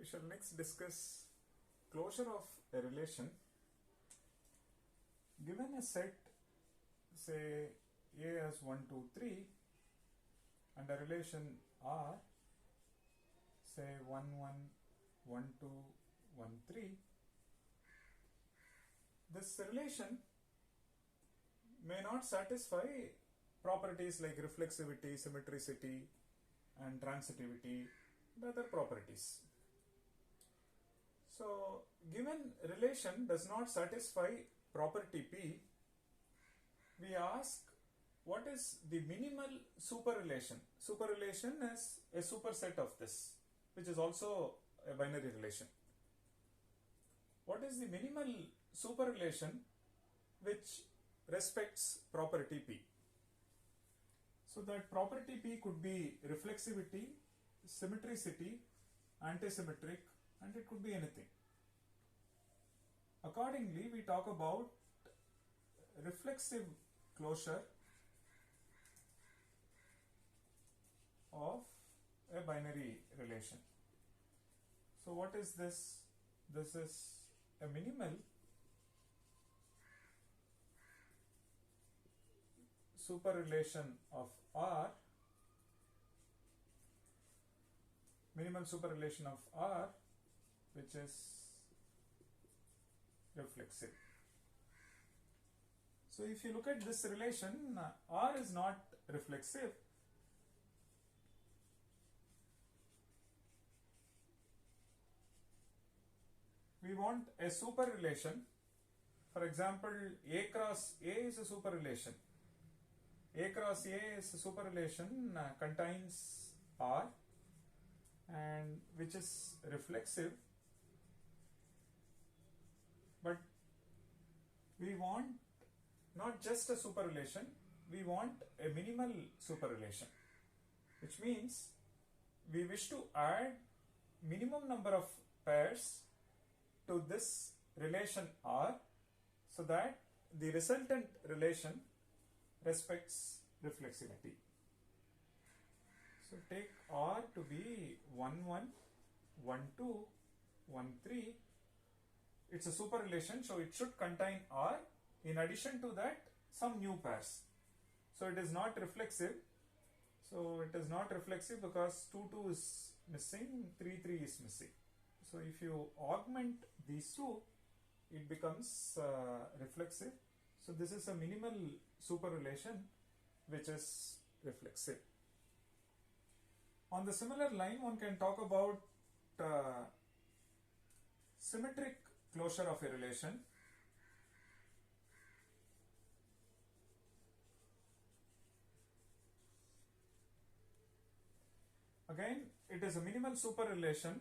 We shall next discuss closure of a relation. Given a set, say A as 1, 2, 3, and a relation R, say 1, 1, 1, 2, 1, 3, this relation may not satisfy properties like reflexivity, symmetricity, and transitivity, and other properties. So, given relation does not satisfy property P, we ask what is the minimal superrelation. Superrelation is a superset of this, which is also a binary relation. What is the minimal superrelation which respects property P? So that property P could be reflexivity, symmetricity, antisymmetric, and it could be anything. Accordingly, we talk about reflexive closure of a binary relation. So what is this? This is a minimal superrelation of R, which is reflexive. So if you look at this relation, R is not reflexive. We want a superrelation. For example, A cross A is a superrelation. A cross A is a superrelation contains R, and which is reflexive, but we want not just a superrelation, we want a minimal superrelation, which means we wish to add minimum number of pairs to this relation R so that the resultant relation respects reflexivity. So take R to be 1, 1, 1, 2, 1, 3. It's a superrelation, so it should contain R. In addition to that, some new pairs. So it is not reflexive. So it is not reflexive because 2, 2 is missing, 3, 3 is missing. So if you augment these two, it becomes reflexive. So this is a minimal superrelation which is reflexive. On the similar line, one can talk about symmetric closure of a relation. Again, it is a minimal superrelation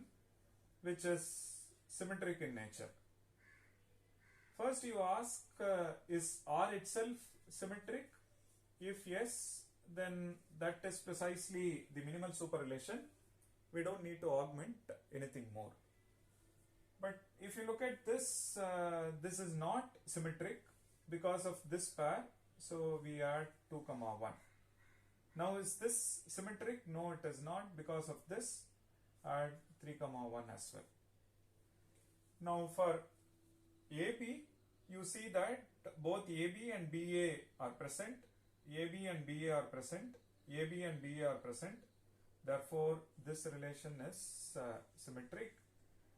which is symmetric in nature. First you ask, is R itself symmetric? If yes, then that is precisely the minimal superrelation. We don't need to augment anything more. But if you look at this, this is not symmetric because of this pair, so we add 2, 1. Now is this symmetric? No, it is not. Because of this, add 3, 1 as well. Now for AB, you see that both AB and BA are present. AB and BA are present. AB and BA are present. Therefore, this relation is symmetric,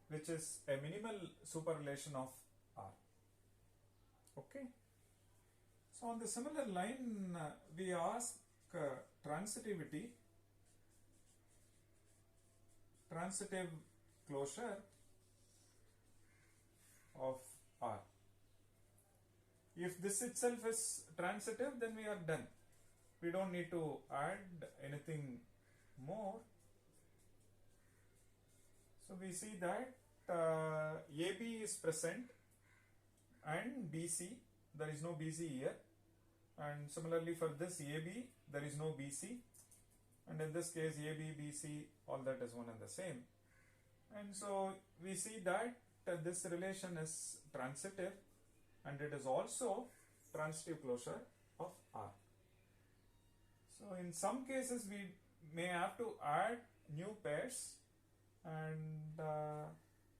which is a minimal superrelation of R. Okay. So on the similar line, we ask transitive closure of R. If this itself is transitive, then we are done. We don't need to add anything more. So we see that AB is present and BC, there is no BC here, and similarly for this AB, there is no BC, and in this case AB, BC, all that is one and the same. And so we see that this relation is transitive, and it is also transitive closure of R. So in some cases we may have to add new pairs, and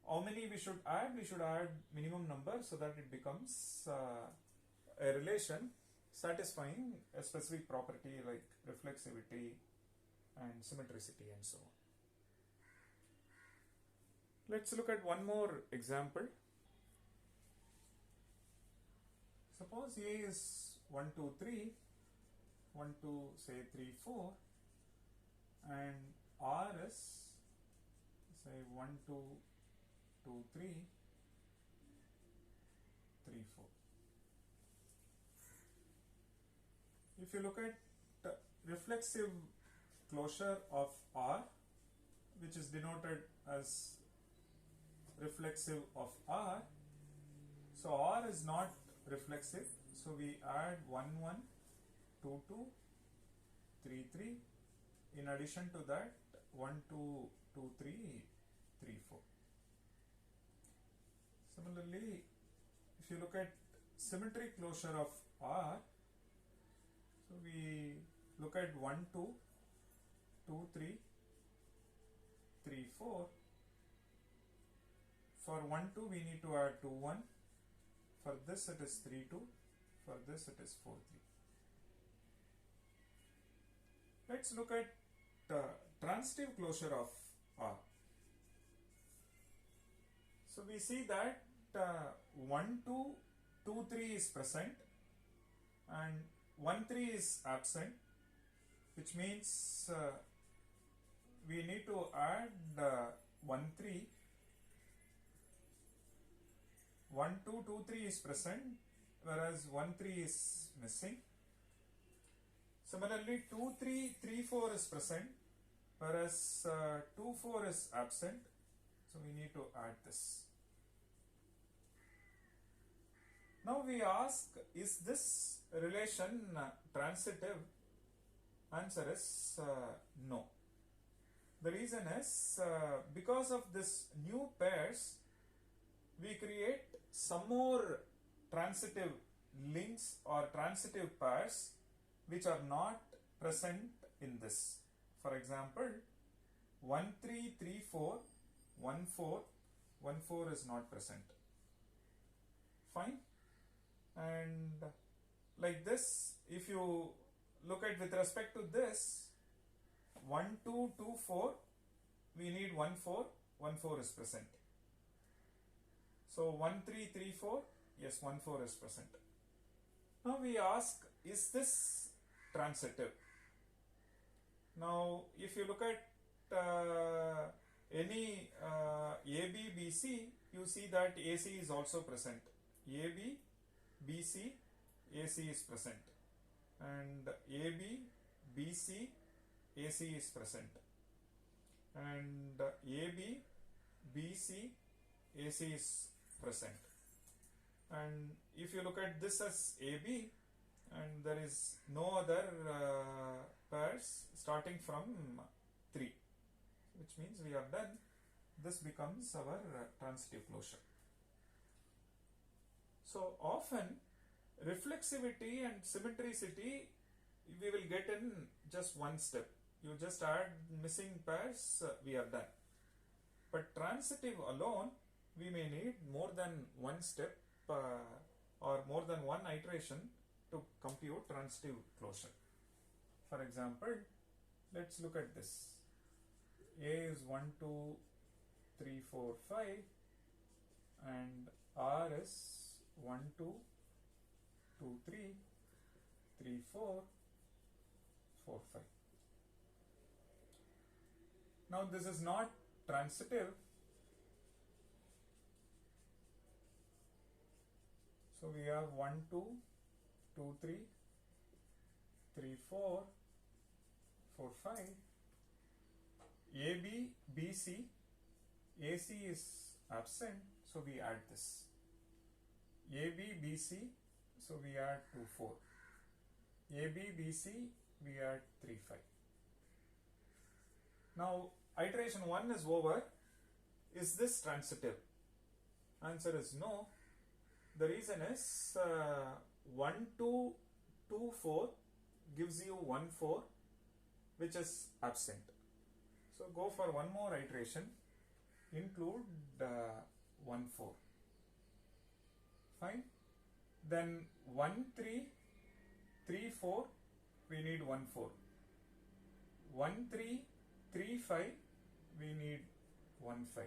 how many we should add? We should add minimum number so that it becomes a relation satisfying a specific property like reflexivity and symmetricity and so on. Let's look at one more example. Suppose A is 1, 2, 3, 1, 2, say 3, 4, and R is say 1, 2, 2, 3, 3, 4. If you look at the reflexive closure of R, which is denoted as reflexive of R, so R is not reflexive, so we add 1, 1, 2, 2, 3, 3. In addition to that, 1, 2, 2, 3, 3, 4. Similarly, if you look at symmetry closure of R, so we look at 1, 2, 2, 3, 3, 4. For 1, 2, we need to add 2, 1. For this, it is 3, 2. For this, it is 4, 3. Let's look at transitive closure of R. So we see that 1, 2, 2, 3 is present and 1, 3 is absent, which means we need to add 1, 3. 1, 2, 2, 3 is present, whereas 1, 3 is missing. Similarly, 2, 3, 3, 4 is present, whereas 2, 4 is absent. So we need to add this. Now we ask, is this relation transitive? Answer is no. The reason is because of this new pairs, we create some more transitive links or transitive pairs which are not present in this. For example, 1, 3, 3, 4, 1, 4, 1, 4 is not present. Fine. And like this, if you look at with respect to this, 1, 2, 2, 4, we need 1, 4, 1, 4 is present. So 1, 3, 3, 4, yes, 1, 4 is present. Now we ask, is this transitive? Now if you look at any AB, BC, you see that AC is also present. AB, BC, AC is present. And AB, BC, AC is present. And AB, BC, AC is present. And if you look at this as AB, and there is no other pairs starting from 3, which means we are done. This becomes our transitive closure. So often reflexivity and symmetricity we will get in just one step. You just add missing pairs, we are done. But transitive alone, we may need more than one step or more than one iteration to compute transitive closure. For example, let's look at this. A is 1, 2, 3, 4, 5 and R is 1, 2, 2, 3, 3, 4, 4, 5. Now this is not transitive. So we have 1, 2, 2, 3, 3, 4, 4, 5. AB, BC, AC is absent, so we add this. AB, BC, so we add 2, 4. AB, BC, we add 3, 5. Now iteration 1 is over. Is this transitive? Answer is no. The reason is 1, 2, 2, 4 gives you 1, 4 which is absent. So go for one more iteration. include 1 4. Fine. Then 1 3 3 4, we need 1 4. 1 3 3 5, we need 1 5.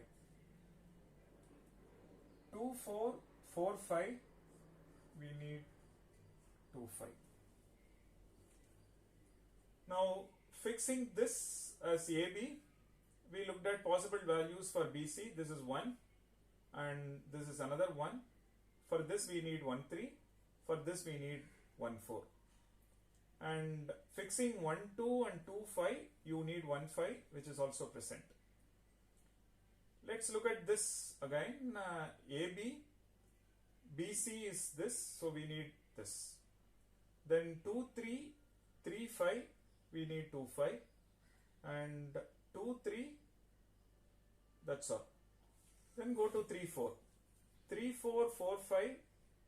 2 4 4 5, we need 2 5. Now fixing this as AB, we looked at possible values for BC. This is 1 and this is another 1. For this we need 1 3. For this we need 1 4. And fixing 1 2 and 2 5, you need 1 5, which is also present. Let's look at this again. AB, BC is this, so we need this. Then 2 3 3 5, we need 2 5, and 2 3, that's all. Then go to 3 4. 3 4 4 5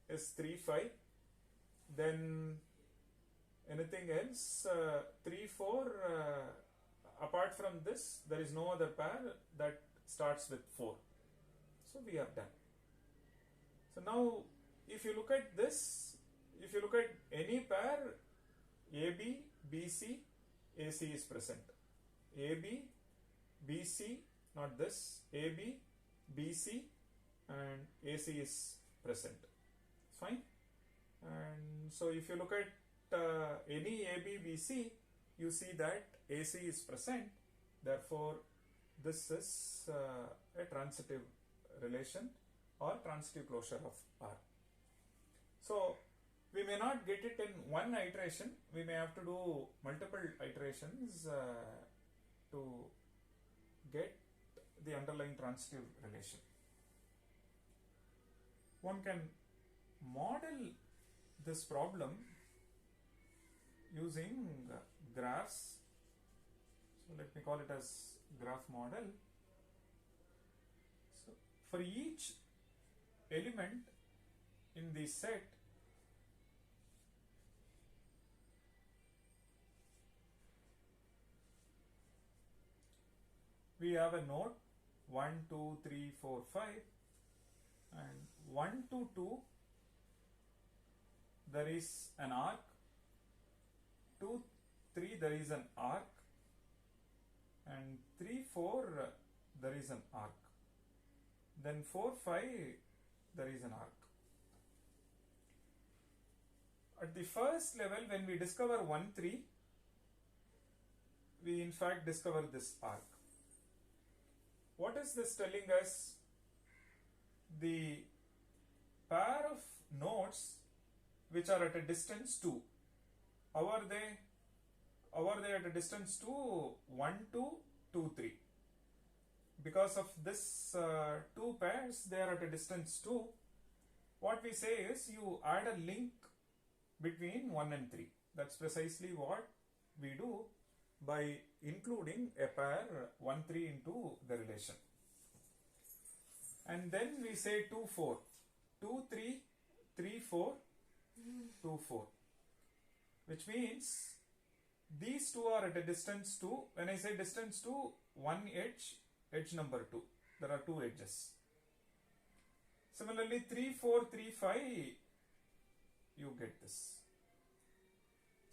is 3 5. Then anything else? 3 4, apart from this, there is no other pair that starts with 4. So we are done. So now if you look at this, if you look at any pair, AB, BC, AC is present. AB, BC, not this, AB, BC and AC is present. Fine. And so if you look at any AB, BC, you see that AC is present. Therefore, this is a transitive relation or transitive closure of R. So we may not get it in one iteration. We may have to do multiple iterations to get the underlying transitive relation. One can model this problem using graphs. So let me call it as graph model. So for each element in the set, we have a node 1 2 3 4 5, and 1 to 2 there is an arc, 2 3 there is an arc, and 3 4 there is an arc, then 4 5 there is an arc. At the first level, when we discover 1 3, we in fact discover this arc. What is this telling us? The pair of nodes which are at a distance 2, how are they? How are they at a distance 2? 1 2 2 3. Because of this two pairs, they are at a distance 2. What we say is you add a link between 1 and 3. That's precisely what we do by including a pair 1 3 into the relation. And then we say 2 4. 2 3 3 4 2 4. Which means these two are at a distance 2. When I say distance 2, one edge, edge number 2. There are two edges. Similarly, 3 4 3 5, you get this.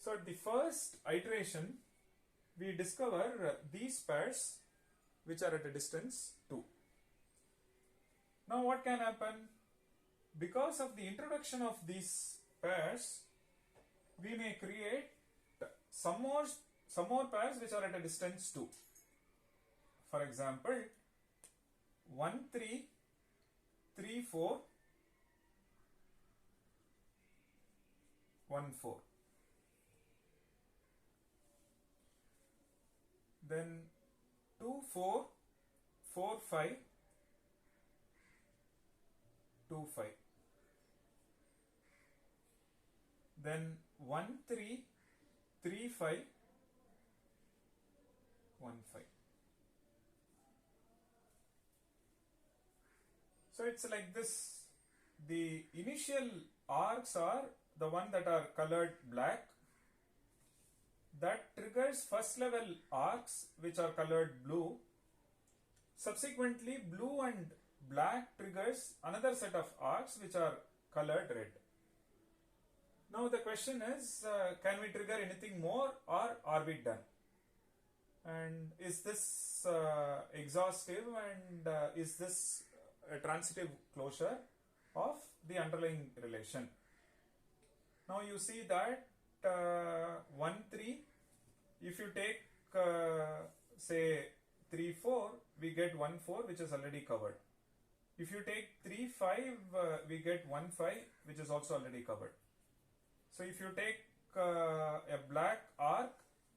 So at the first iteration, we discover these pairs which are at a distance 2. Now what can happen? Because of the introduction of these pairs, we may create some more pairs which are at a distance 2. For example, 1 3 3 4 1 4. Then 2 4 4 5 2 5. Then 1 3 3 5 1 5. So it's like this. The initial arcs are the one that are colored black. That triggers first level arcs which are colored blue. Subsequently, blue and black triggers another set of arcs which are colored red. Now the question is, can we trigger anything more, or are we done? And is this exhaustive, and is this a transitive closure of the underlying relation? Now you see that 1, 3, if you take say 3, 4, we get 1, 4 which is already covered. If you take 3, 5, we get 1, 5 which is also already covered. So if you take a black arc,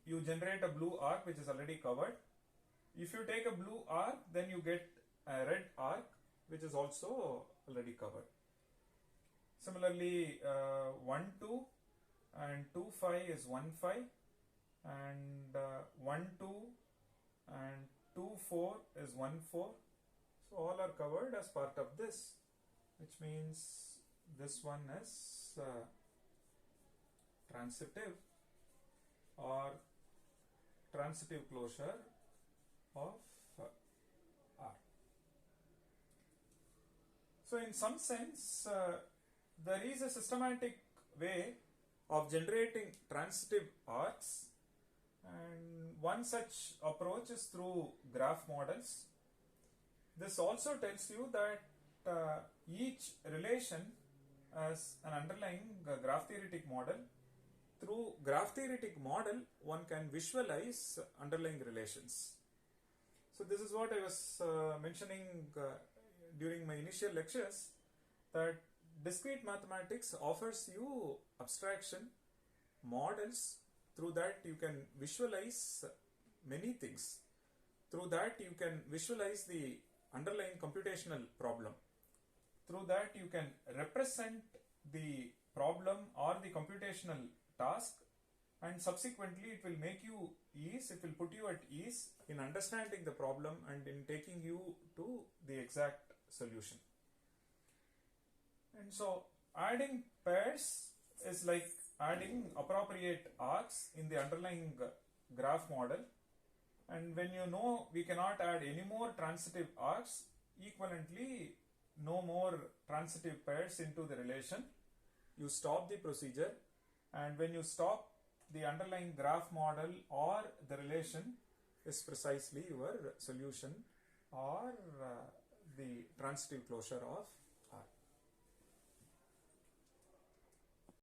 you generate a blue arc which is already covered. If you take a blue arc, then you get a red arc which is also already covered. Similarly, 1, 2 and 2, 5 is 1, 5, and 1, 2 and 2, 4 is 1, 4. So all are covered as part of this, which means this one is transitive or transitive closure of R. So in some sense, there is a systematic way of generating transitive arcs, and one such approach is through graph models. This also tells you that each relation has an underlying graph theoretic model. Through graph theoretic model, one can visualize underlying relations. So this is what I was mentioning during my initial lectures, that discrete mathematics offers you abstraction, models. Through that you can visualize many things. Through that you can visualize the underlying computational problem. Through that you can represent the problem or the computational task, and subsequently it will make you ease, it will put you at ease in understanding the problem and in taking you to the exact solution. And so adding pairs is like adding appropriate arcs in the underlying graph model, and when you know we cannot add any more transitive arcs, equivalently no more transitive pairs into the relation, you stop the procedure, and when you stop, the underlying graph model or the relation is precisely your solution or the transitive closure of